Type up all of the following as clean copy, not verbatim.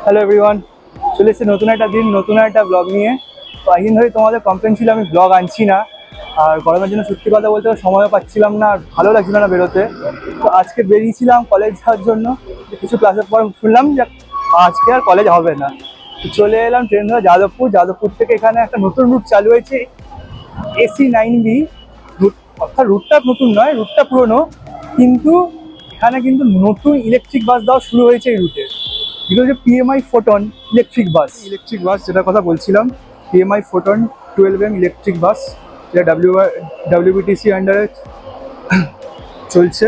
Hello everyone, চলে এসেছে নতুন একটা দিন, নতুন একটা ব্লগ নিয়ে। তো একদিন ধরে তোমাদের কমপ্লেন ছিল আমি ব্লগ আনছি না, আর গরমের জন্য সত্যি কথা বলতে সময়ও পাচ্ছিলাম না, আর ভালো লাগছিল না বেরোতে। তো আজকে বেরিয়েছিলাম কলেজ যাওয়ার জন্য, কিছু ক্লাসের পর শুনলাম যে আজকে আর কলেজ হবে না। তো চলে এলাম ট্রেন ধরে যাদবপুর থেকে এখানে একটা নতুন রুট চালু হয়েছে, AC9B রুট। অর্থাৎ রুটটা নতুন নয়, রুটটা পুরনো, কিন্তু এখানে কিন্তু নতুন ইলেকট্রিক বাস দেওয়া শুরু হয়েছে এই রুটে। যেটা হচ্ছে PMI ফোটন ইলেকট্রিক বাস যেটা কথা বলছিলাম, PMI photon 12M electric bus, যেটা WBTC আন্ডারে চলছে।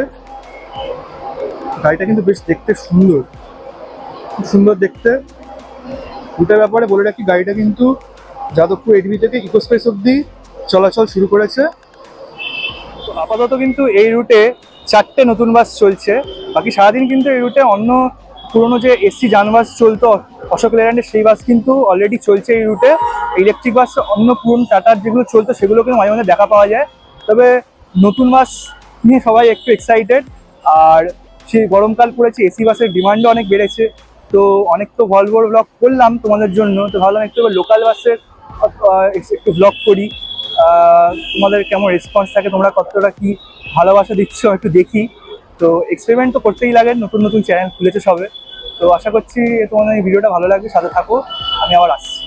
গাড়িটা কিন্তু বেশ দেখতে সুন্দর, খুব সুন্দর দেখতে। রুটের ব্যাপারে বলে রাখি, গাড়িটা কিন্তু যাদবপুর ADB থেকে ইকোস্পেস অব্দি চলাচল শুরু করেছে। তো আপাতত কিন্তু এই রুটে 4টে নতুন বাস চলছে, বাকি সারাদিন কিন্তু এই রুটে অন্য পুরোনো যে AC যানবাস চলতো অশোক লেল্যান্ডের, সেই বাস কিন্তু অলরেডি চলছে এই রুটে। ইলেকট্রিক বাস অন্য পুরনো টাটার যেগুলো চলতো সেগুলো কিন্তু মাঝে মাঝে দেখা পাওয়া যায়। তবে নতুন বাস নিয়ে সবাই একটু এক্সাইটেড। আর সেই গরমকাল পড়েছে, AC বাসের ডিমান্ডও অনেক বেড়েছে। তো অনেক তো ভলভোর ব্লগ করলাম তোমাদের জন্য, তো ভাবলাম একটু লোকাল বাসের একটু ব্লগ করি। তোমাদের কেমন রেসপন্স থাকে, তোমরা কতটা কি ভালোবাসা দিচ্ছ একটু দেখি। তো এক্সপেরিমেন্ট তো করতেই লাগে, নতুন নতুন চ্যানেল খুলেছে সবে। তো আশা করছি তোমাদের এই ভিডিওটা ভালো লাগবে, সাথে থাকো, আমি আবার আসছি।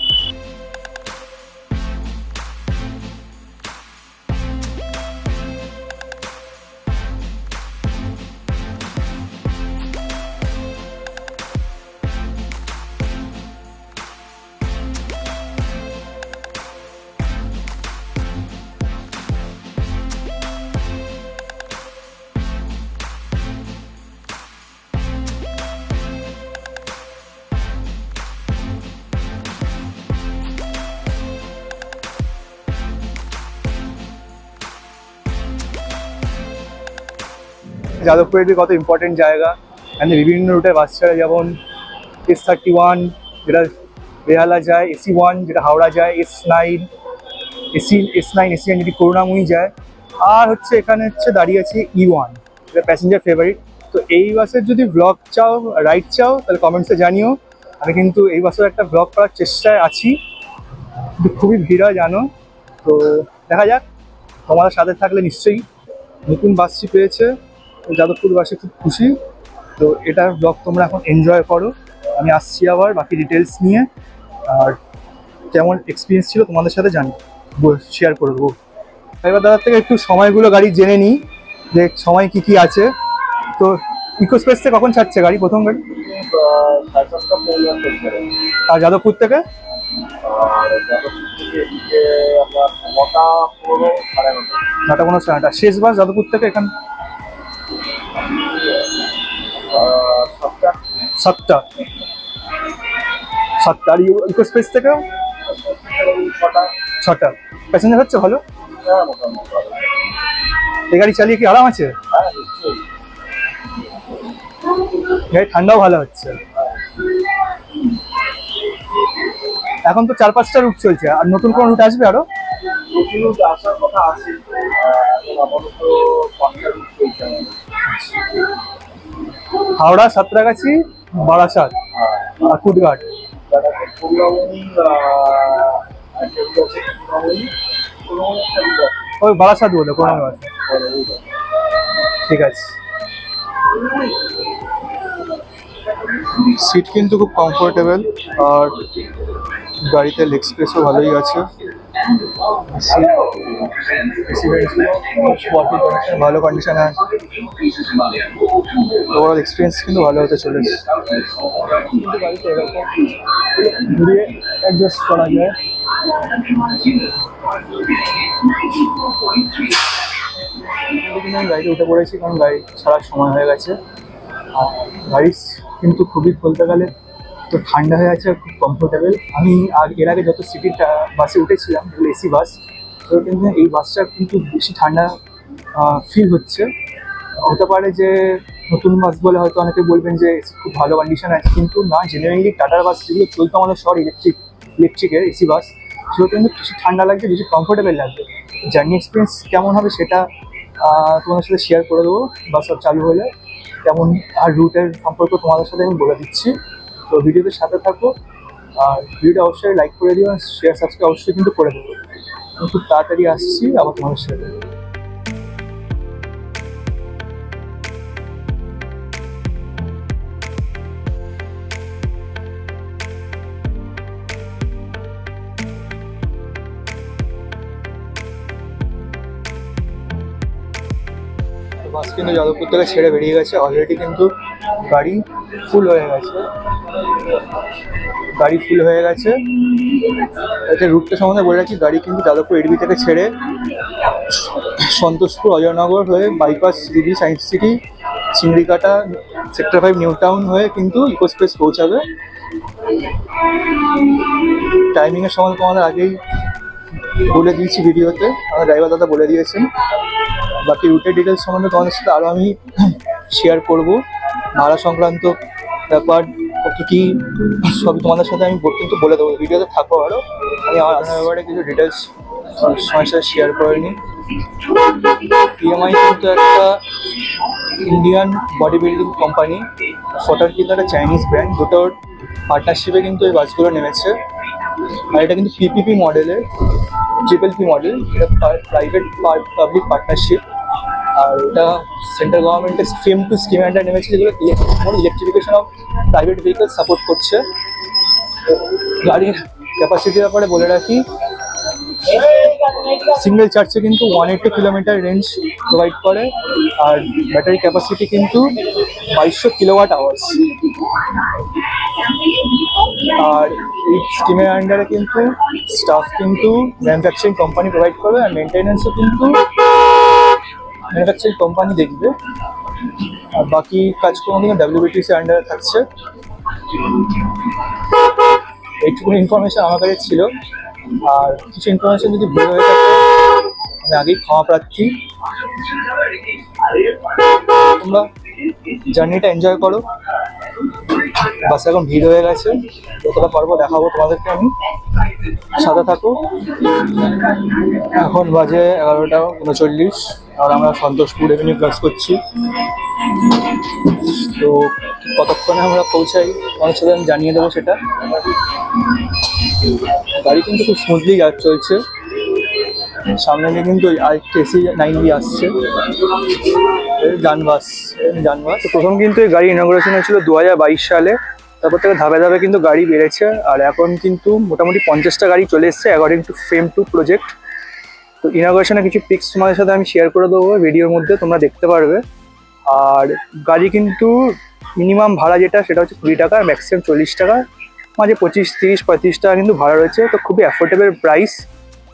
যাদবপুরের কত ইম্পর্টেন্ট জায়গা, এখানে বিভিন্ন রুটে বাস ছাড়ে, যেমন S31 যেটা বেহালা যায়, AC1 যেটা হাওড়া যায়, S9 যেটি করুণাময়ী যায়, আর হচ্ছে এখানে হচ্ছে দাঁড়িয়ে আছে E1 যেটা প্যাসেঞ্জার ফেভারিট। তো এই বাসের যদি ব্লগ চাও, রাইড চাও, তাহলে কমেন্টসে জানিও। আমি কিন্তু এই বাসের একটা ব্লগ করার চেষ্টায় আছি, কিন্তু খুবই ভিড় হয় জানো। তো দেখা যাক, তোমাদের সাথে থাকলে নিশ্চয়ই। নতুন বাসটি পেয়েছে যাদবপুরবাসী, খুব খুশি। তো এটার ব্লগ তোমরা এখন এনজয় করো, আমি আসছি আবার বাকি ডিটেলস নিয়ে। আর কেমন এক্সপিরিয়েন্স ছিল তোমাদের সাথে শেয়ার করে দেবো। এবার দাদার থেকে একটু সময়গুলো গাড়ি জেনে নিই, যে সময় কি কি আছে। তো ইকোস্পেস থেকে কখন ছাড়ছে গাড়ি, প্রথম গাড়ি? আর যাদবপুর থেকে? নটা 15 শেষ বাস যাদবপুর থেকে এখান 7টা। আর ইকোস্পেস থেকে 6টা। প্যাসেঞ্জার হচ্ছে ভালো? এই গাড়ি চালিয়ে কি আরাম আছে? গাড়ি ঠান্ডাও ভালো হচ্ছে। এখন তো 4-5টা রুট চলছে, আর নতুন কোন রুট আসবে আরো? আসার কথা আছে, হাওড়া, সাঁতরাগাছি, বারাসাত আর কুটঘাট। ওই বারাসাত বলে কোনো আছে। ঠিক আছে। সিট কিন্তু খুব কমফোর্টেবল, আর গাড়িতে লেগ স্পেসও ভালোই আছে। ভালো কন্ডিশনে আছে, ওভারঅল এক্সপিরিয়েন্স কিন্তু ভালো হতে চলেছে। গাড়িতে ঘুরিয়ে অ্যাডজাস্ট করা যায়। আমি গাড়িতে উঠে পড়েছি, কারণ গাড়ি ছাড়ার সময় হয়ে গেছে। আর গাড়ি কিন্তু খুবই বলতে গেলে তো ঠান্ডা হয়ে আছে, খুব কমফোর্টেবল। আমি এর আগে যত সিটির বাসে উঠেছিলাম, যেগুলো AC বাস, তো কিন্তু এই বাসটা কিন্তু বেশি ঠান্ডা ফিল হচ্ছে। হতে পারে যে নতুন বাস বলে হয়তো অনেকে বলবেন যে খুব ভালো কন্ডিশন আছে, কিন্তু না, জেনারেলি টাটার বাস যেগুলো চলতো আমাদের শহর ইলেকট্রিকের AC বাস, সেগুলো কিন্তু বেশি ঠান্ডা লাগবে, বেশি কমফোর্টেবল লাগবে। জার্নি এক্সপিরিয়েন্স কেমন হবে সেটা তোমাদের সাথে শেয়ার করে দেবো, বাস সব চালু হলে কেমন। আর রুটের সম্পর্ক তোমাদের সাথে আমি বলে দিচ্ছি। তো ভিডিওতে সাথে থাকো, আর ভিডিওটা অবশ্যই লাইক করে দিও, আর শেয়ার সাবস্ক্রাইব অবশ্যই কিন্তু করে দেবো। আমি খুব তাড়াতাড়ি আসছি আবার তোমাদের সাথে। বাস কিন্তু যাদবপুর থেকে ছেড়ে বেরিয়ে গেছে অলরেডি, কিন্তু গাড়ি ফুল হয়ে গেছে। এটা রুটটা সম্বন্ধে বলে রাখি, গাড়ি কিন্তু যাদবপুর এডবি থেকে ছেড়ে সন্তোষপুর, অজয়নগর হয়ে বাইপাস দিদি, science city, Chingrighata, sector 5 New Town হয়ে কিন্তু ইকোস্পেস পৌঁছাবে। টাইমিংয়ের সম্বন্ধে তোমাদের আগেই বলে দিয়েছি ভিডিওতে, আমার ড্রাইভার দাদা বলে দিয়েছেন। বাকি রুটের ডিটেলস সম্বন্ধে তোমাদের সাথে আরও আমি শেয়ার করব, ভাড়া সংক্রান্ত ব্যাপার কত কী সবই তোমাদের সাথে আমি কিন্তু বলে দেবো। ভিডিওতে থাকো আরও, আমি আমার আসার ব্যাপারে কিছু ডিটেলস সময়ের সাথে শেয়ার করে নিই। পিএমআই কিন্তু একটা ইন্ডিয়ান বডি বিল্ডিং কোম্পানি, ফটার কিন্তু একটা চাইনিজ ব্র্যান্ড, দুটোর পার্টনারশিপে কিন্তু এই বাসগুলো নেমেছে। আর এটা কিন্তু পিপিপি মডেলের, ট্রিপল পি মডেল, এটা প্রাইভেট পাবলিক পার্টনারশিপ। আর এটা সেন্ট্রাল গভর্নমেন্টের ফেম টু স্কিম আন্ডার নেমেছে, যেগুলো electrification of private vehicle support করছে। গাড়ির ক্যাপাসিটির ব্যাপারে বলে রাখি, সিঙ্গেল চার্জে কিন্তু 180 কিলোমিটার রেঞ্জ প্রোভাইড করে, আর ব্যাটারি ক্যাপাসিটি কিন্তু 2200 কিলোওয়াট আওয়ার্স। আর এই স্কিমের আন্ডারে কিন্তু স্টাফ কিন্তু ম্যানুফ্যাকচারিং কোম্পানি প্রোভাইড করবে, আর মেনটেন্যান্সও কিন্তু ম্যানুফ্যাকচারিং কোম্পানি দেখবে। আর বাকি কাজকর্ম কিন্তু ডাব্লিউবিটিসির আন্ডারে থাকছে। এইটুকুনি ইনফরমেশন আমার কাছে ছিল, আর কিছু ইনফরমেশন যদি ভুল হয়ে থাকে আমি আগেই ক্ষমা প্রার্থী। তোমরা জার্নিটা এনজয় করো। বাসে এখন ভিড় হয়ে গেছে, যতটা পারবো দেখাবো তোমাদেরকে আমি, সাথে থাকো। এখন বাজে 11:39, আর আমরা সন্তোষপুর এভিনিউ ক্রস করছি। তো কতক্ষণে আমরা পৌঁছাই তোমাদের সাথে আমি জানিয়ে দেবো সেটা। গাড়ি কিন্তু খুব স্মুথলি চলছে। সামনে দিয়ে কিন্তু আরেকটি এসি 9B আসছে, যানবাস। তো প্রথম কিন্তু এই গাড়ি ইনগ্রেশন হয়েছিল 2022 সালে, তারপর থেকে ধাপে ধাপে কিন্তু গাড়ি বেড়েছে, আর এখন কিন্তু মোটামুটি 50টা গাড়ি চলে এসছে according to fame to project. তো ইনগ্রেশনে কিছু পিক্স তোমাদের সাথে আমি শেয়ার করে দেবো ভিডিওর মধ্যে, তোমরা দেখতে পারবে। আর গাড়ি কিন্তু মিনিমাম ভাড়া যেটা সেটা হচ্ছে 20 টাকা, ম্যাক্সিমাম 40 টাকা, মাঝে 25, 30, 35 টাকা কিন্তু ভাড়া রয়েছে। তো খুবই অ্যাফোর্ডেবল প্রাইস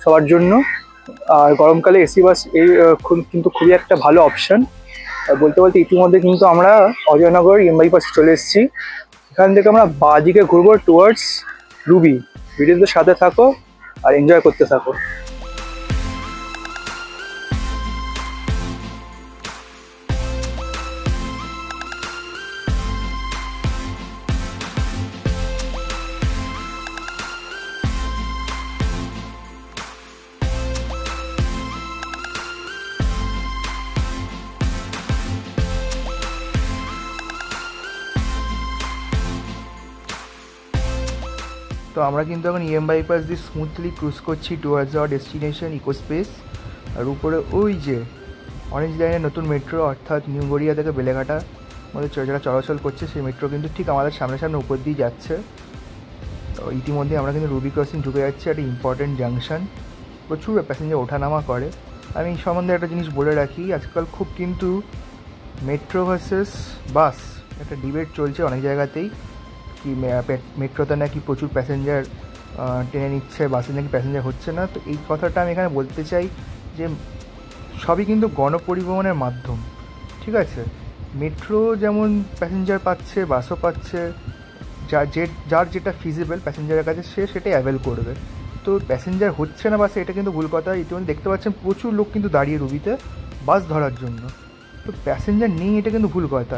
সবার জন্য। আর গরমকালে এসি বাস এই কিন্তু খুবই একটা ভালো অপশান। আর বলতে বলতে ইতিমধ্যে কিন্তু আমরা অজয়নগর ইএমআই পাশে চলে এসেছি। এখান থেকে আমরা বাঁদিকে ঘুরবো টুয়ার্ডস রুবি। ভিডিওতে সাথে থাকো আর এনজয় করতে থাকো। তো আমরা কিন্তু এখন ইএম বাইপাস দিয়ে স্মুথলি ক্রুজ করছি টুয়ার্ডস আওয়ার ডেস্টিনেশন ইকোস্পেস। আর উপরে ওই যে অরেঞ্জ লাইনের নতুন মেট্রো, অর্থাৎ নিউ গড়িয়া থেকে বেলেঘাটা মধ্যে যারা চলাচল করছে, সেই মেট্রো কিন্তু ঠিক আমাদের সামনে সামনে উপর দিয়ে যাচ্ছে। তো ইতিমধ্যে আমরা কিন্তু রুবি ক্রসিং ঢুকে যাচ্ছি, একটা ইম্পর্টেন্ট জাংশন, প্রচুর প্যাসেঞ্জার ওঠানামা করে। আমি এই সম্বন্ধে একটা জিনিস বলে রাখি, আজকাল খুব কিন্তু মেট্রো ভার্সেস বাস একটা ডিবেট চলছে অনেক জায়গাতেই, কি মেট্রোতে নাকি প্রচুর প্যাসেঞ্জার টেনে নিচ্ছে, বাসে নাকি প্যাসেঞ্জার হচ্ছে না। তো এই কথাটা আমি এখানে বলতে চাই যে সবই কিন্তু গণপরিবহনের মাধ্যম, ঠিক আছে? মেট্রো যেমন প্যাসেঞ্জার পাচ্ছে, বাসও পাচ্ছে, যার যেটা ফিজিবল প্যাসেঞ্জারের কাছে সে সেটাই অ্যাভেল করবে। তো প্যাসেঞ্জার হচ্ছে না বাসে, এটা কিন্তু ভুল কথা। ইতিমধ্যে দেখতে পাচ্ছেন প্রচুর লোক কিন্তু দাঁড়িয়ে রুবিতে বাস ধরার জন্য। তো প্যাসেঞ্জার নেই, এটা কিন্তু ভুল কথা।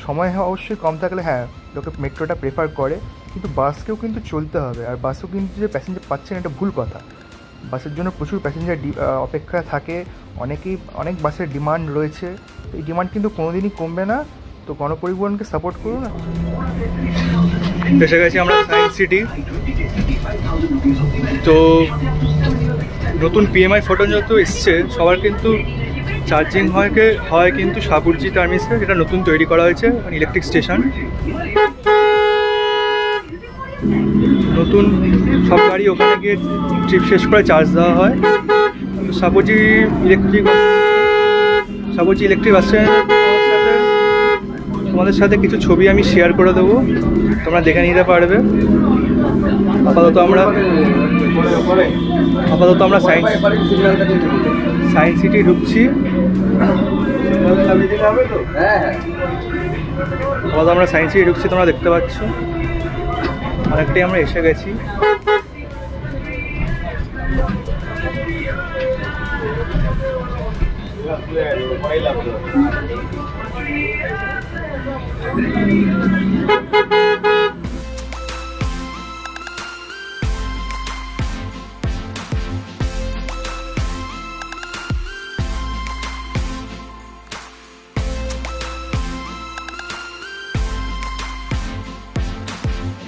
সময় অবশ্যই কম থাকলে হ্যাঁ লোকে মেট্রোটা প্রেফার করে, কিন্তু বাসকেও কিন্তু চলতে হবে। আর বাসও কিন্তু যে প্যাসেঞ্জার পাচ্ছেন এটা ভুল কথা। বাসের জন্য প্রচুর প্যাসেঞ্জার অপেক্ষা থাকে, অনেক বাসের ডিমান্ড রয়েছে। এই ডিমান্ড কিন্তু কোনোদিনই কমবে না। তো গণপরিবহনকে সাপোর্ট করো না। এসে গেছি আমরা সায়েন্স সিটি। তো নতুন পিএমআই ফোটন যত এসছে সবার কিন্তু চার্জিং হয় কিন্তু সাপুরজি টার্মিসে, যেটা নতুন তৈরি করা হয়েছে ইলেকট্রিক স্টেশন। নতুন সব গাড়ি ওখানে গিয়ে ট্রিপ শেষ করে চার্জ দেওয়া হয়। তো সাপুরজি ইলেকট্রিক বাস তোমাদের সাথে কিছু ছবি আমি শেয়ার করে দেবো, তোমরা দেখে নিতে পারবে। আপাতত আমরা সায়েন্স সিটি ঢুকছি। তোমরা দেখতে পাচ্ছ অনেকটাই আমরা এসে গেছি।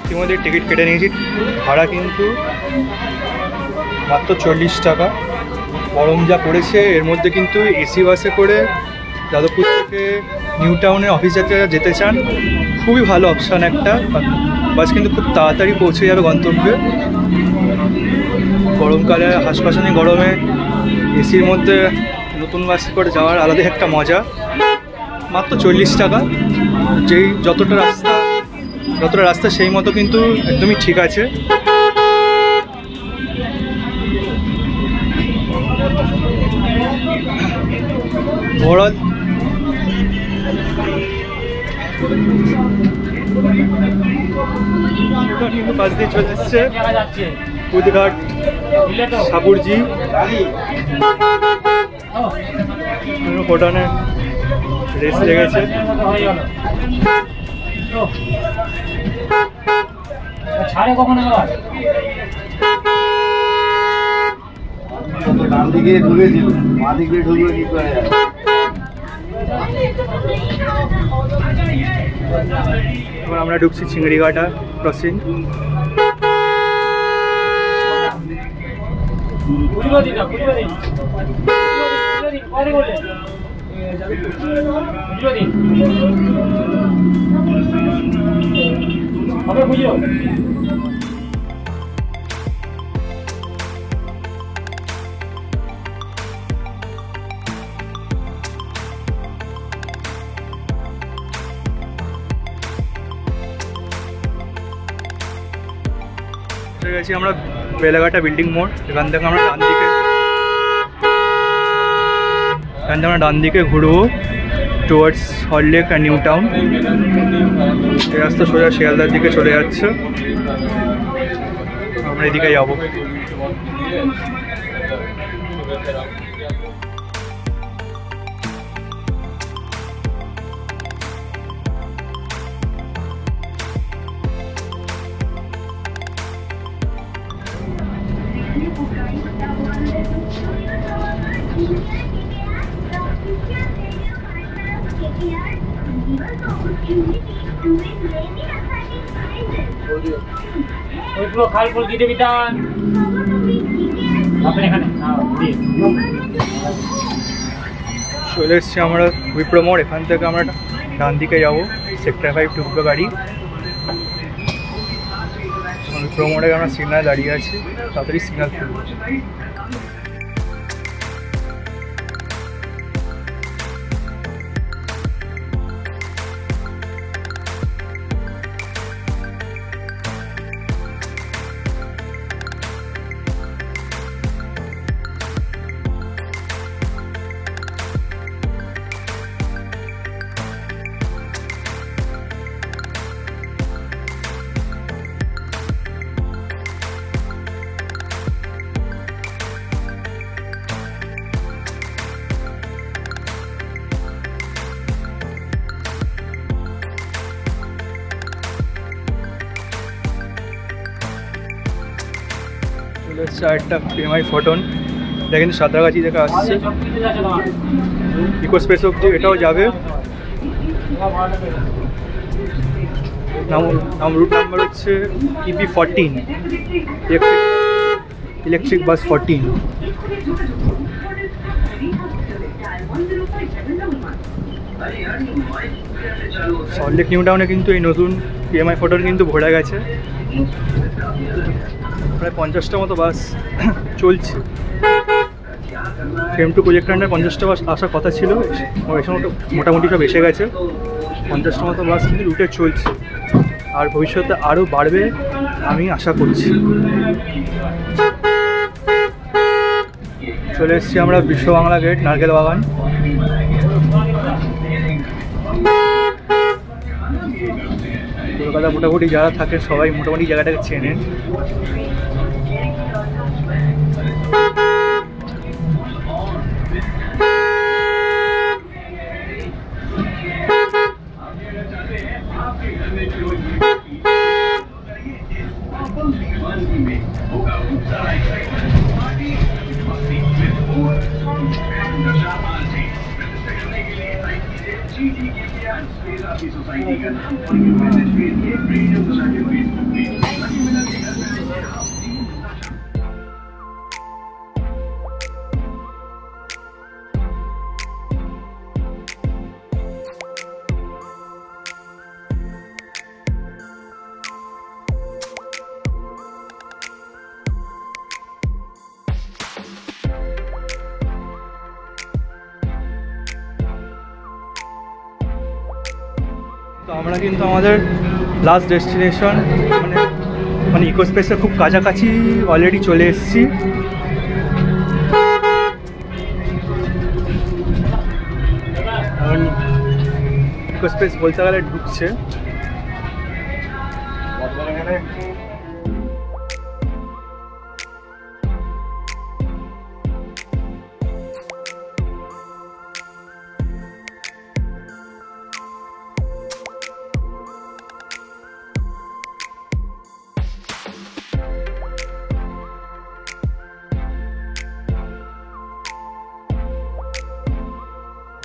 ইতিমধ্যে টিকিট কেটে নিয়েছি। ভাড়া কিন্তু মাত্র 40 টাকা। গরম যা পড়েছে, এর মধ্যে কিন্তু এসি বাসে করে যাদবপুর থেকে নিউ টাউনে অফিস যাত্রীরা যেতে চান, খুবই ভালো অপশান একটা। বাস কিন্তু খুব তাড়াতাড়ি পৌঁছে যাবে গন্তব্যে। গরমকালে হাসপাতানি গরমে এসির মধ্যে নতুন বাসে করে যাওয়ার আলাদা একটা মজা। মাত্র 40 টাকা। যতটা রাস্তা সেই মতো কিন্তু একদমই ঠিক আছে। ওভারঅল কিন্তু বাস দিয়ে চলে এসছে কুদঘাট সাপুরজি। ফোটনে রেস লেগেছে। ছাড়ে কখন আবার ডান দিকে ঢুকেছিল, মা দিকে ঢুকলো কি করে? এবার আমরা ঢুকছি চিংড়িঘাটা ক্রসিং। বুঝলো গেছি আমরা বেলাঘাটা বিল্ডিং মোড়। এখান থেকে আমরা ডান দিকে ঘুরবো টুয়ার্ডস হললেক আর নিউ টাউন। এই রাস্তা সোজা শিয়ালদার দিকে চলে যাচ্ছে, আমরা এদিকে যাবো। ওইগুলো খাল ফুল দিতে বিটান আপনি এখানে চলে এসছি আমরা উইপ্রো মোড়। এখান থেকে আমরা ডান দিকে যাবো, সেক্টর 5 ঢুকবে গাড়ি। উইপ্রো মোড়ে আমরা সিগনাল দাঁড়িয়ে আছি, তাড়াতাড়ি সিগনাল খুলবো। চলে এসছে আরেকটা পিএমআই ফোটন। এটা কিন্তু সাঁতরাগাছি থেকে আসছে, ইকো স্পেস অব্দি এটাও যাবে। রুট নাম্বার হচ্ছে EP14, electric bus 14। Salt Lake new টাউনে কিন্তু এই নতুন PMI ফটোর কিন্তু ভরে গেছে, প্রায় 50টা মতো বাস চলছে। ফ্রেম টু প্রজেক্টার 50টা বাস আসার কথা ছিল, এই সময় মোটামুটি সব এসে গেছে। 50টা মতো বাস কিন্তু রুটে চলছে, আর ভবিষ্যতে আরও বাড়বে আমি আশা করছি। চলে এসেছি আমরা বিশ্ব বাংলা গেট, নারকেল বাগান। কলকাতা মোটামুটি যারা থাকে সবাই মোটামুটি জায়গাটাকে চেনেন। তো আমরা কিন্তু আমাদের লাস্ট ডেস্টিনেশন মানে ইকো স্পেসের খুব কাছাকাছি অলরেডি চলে এসেছি। ইকো স্পেস বলতে গেলে ঢুকছে।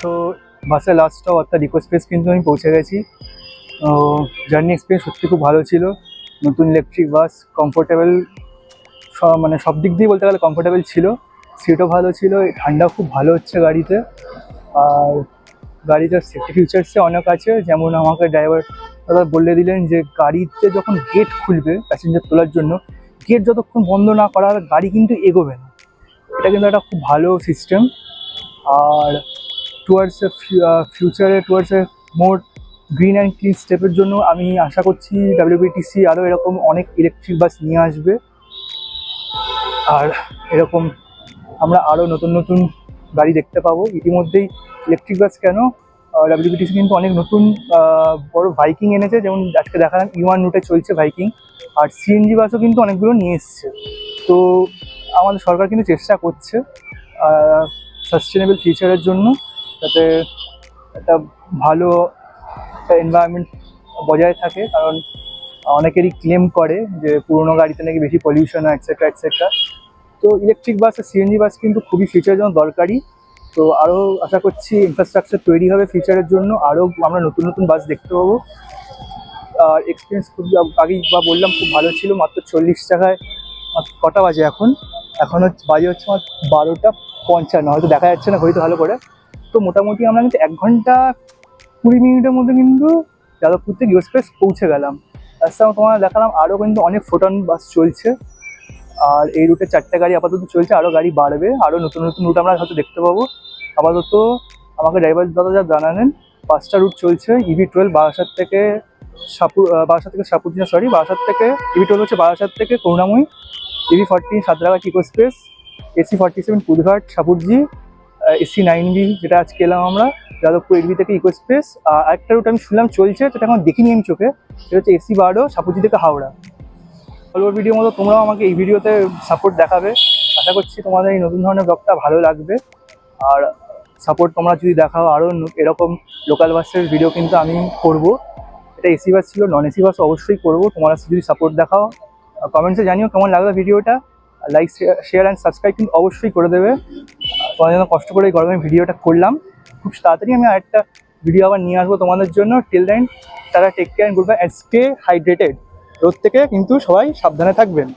তো বাসের লাস্ট স্টপ অর্থাৎ ইকো স্পেস কিন্তু আমি পৌঁছে গেছি। জার্নি এক্সপিরিয়েন্স সত্যি খুব ভালো ছিল। নতুন ইলেকট্রিক বাস, কমফোর্টেবল, মানে সব দিক দিয়ে বলতে গেলে কমফোর্টেবল ছিল। সিটও ভালো ছিল, ঠান্ডা খুব ভালো হচ্ছে গাড়িতে। আর গাড়িতে সেফটি ফিচার্সে অনেক আছে, যেমন আমাকে ড্রাইভার দাদা বলে দিলেন যে গাড়িতে যখন গেট খুলবে প্যাসেঞ্জার তোলার জন্য, গেট যতক্ষণ বন্ধ না করা হবে গাড়ি কিন্তু এগোবে না। এটা কিন্তু একটা খুব ভালো সিস্টেম। আর টুয়ার্ডস ফিউচারে towards more green and clean স্টেপের জন্য আমি আশা করছি WBTC আরও এরকম অনেক ইলেকট্রিক বাস নিয়ে আসবে। আর এরকম আমরা আরও নতুন নতুন গাড়ি দেখতে পাবো। ইতিমধ্যেই ইলেকট্রিক বাস কেন, WBTC কিন্তু অনেক নতুন বড় ভাইকিং এনেছে, যেমন আজকে দেখালাম E1 রুটে চলছে ভাইকিং। আর CNG বাসও কিন্তু অনেকগুলো নিয়ে এসছে। তো আমাদের সরকার কিন্তু চেষ্টা করছে সাস্টেনেবল ফিউচারের জন্য, যাতে একটা ভালো একটা এনভায়রনমেন্ট বজায় থাকে। কারণ অনেকেরই ক্লেম করে যে পুরোনো গাড়িতে নাকি বেশি পলিউশন হয়, এটসেট্রা এটসেট্রা। তো ইলেকট্রিক বাস আর CNG বাস কিন্তু খুবই ফিউচারের জন্য দরকারি। তো আরও আশা করছি ইনফ্রাস্ট্রাকচার তৈরি হবে ফিউচারের জন্য, আরও আমরা নতুন নতুন বাস দেখতে পাবো। আর এক্সপিরিয়েন্স খুব আগেই বললাম খুব ভালো ছিল। মাত্র 40 টাকায়, কটা বাজে এখন বাজে হচ্ছে আমার 12:55, হয়তো দেখা যাচ্ছে না ঘড়িতে ভালো করে। তো মোটামুটি আমরা কিন্তু 1 ঘন্টা 20 মিনিটের মধ্যে কিন্তু যাদবপুর থেকে ইকো স্পেস পৌঁছে গেলাম। তাছাড়াও তোমার দেখালাম আরও কিন্তু অনেক ফোটন বাস চলছে। আর এই রুটে 4টে গাড়ি আপাতত চলছে, আরও গাড়ি বাড়বে, আরও নতুন নতুন রুট আমরা হয়তো দেখতে পাবো। আপাতত আমাকে ড্রাইভার দাদা যা জানালেন 5টা রুট চলছে। EV12 বারাসাত থেকে বারাসাত থেকে EV12 হচ্ছে বারাসাত থেকে Karunamoyee, EV14 Santragachi Ecospace, AC47 Kudghat Shapoorji, AC9B যেটা আজকে এলাম আমরা যাদবপুর EDB থেকে ইকো স্পেস। আর একটা রুট আমি শুনলাম চলছে, সেটা এখন দেখিনি আমি চোখে, সেটা হচ্ছে AC12 সাপুরজি থেকে হাওড়া। অল্প ভিডিওর মতো তোমরাও আমাকে এই ভিডিওতে সাপোর্ট দেখাবে। আশা করছি তোমাদের এই নতুন ধরনের ব্লগটা ভালো লাগবে। আর সাপোর্ট তোমরা যদি দেখাও, আরও এরকম লোকাল বাসের ভিডিও কিন্তু আমি করব। এটা AC বাস ছিল, নন AC বাস অবশ্যই করব। তোমরা যদি সাপোর্ট দেখাও, কমেন্টসে জানিও কেমন লাগবে ভিডিওটা। লাইক, শেয়ার অ্যান্ড সাবস্ক্রাইব কিন্তু অবশ্যই করে দেবে। তোমাদের জন্য কষ্ট করে এই গরমে ভিডিওটা করলাম। খুব তাড়াতাড়ি আমি আরেকটা ভিডিও আবার নিয়ে আসবো তোমাদের জন্য। টিল দেন তারা take care, good bye, and stay hydrated. রোদ থেকে কিন্তু সবাই সাবধানে থাকবেন।